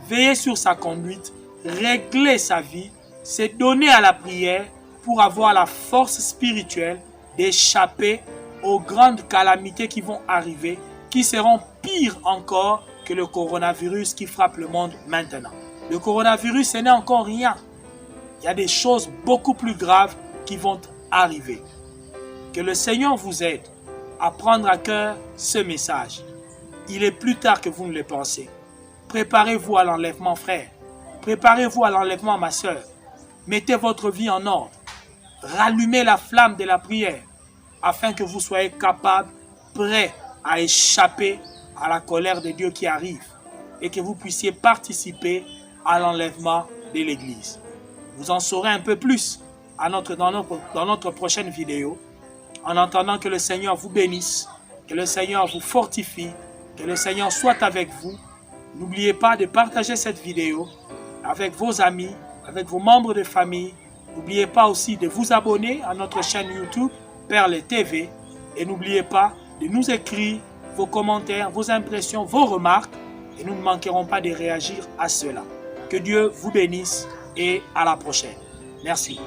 veiller sur sa conduite, régler sa vie, se donner à la prière pour avoir la force spirituelle d'échapper aux grandes calamités qui vont arriver, qui seront pires encore que le coronavirus qui frappe le monde maintenant. Le coronavirus, ce n'est encore rien. Il y a des choses beaucoup plus graves qui vont arriver. Que le Seigneur vous aide à prendre à cœur ce message. Il est plus tard que vous ne le pensez. Préparez-vous à l'enlèvement, frère. Préparez-vous à l'enlèvement, ma soeur. Mettez votre vie en ordre. Rallumez la flamme de la prière afin que vous soyez capable, prêt à échapper à la colère de Dieu qui arrive et que vous puissiez participer à l'enlèvement de l'Église. Vous en saurez un peu plus dans notre prochaine vidéo. En attendant, que le Seigneur vous bénisse, que le Seigneur vous fortifie, que le Seigneur soit avec vous. N'oubliez pas de partager cette vidéo avec vos amis, avec vos membres de famille. N'oubliez pas aussi de vous abonner à notre chaîne YouTube Perle TV et n'oubliez pas de nous écrire vos commentaires, vos impressions, vos remarques et nous ne manquerons pas de réagir à cela. Que Dieu vous bénisse et à la prochaine. Merci.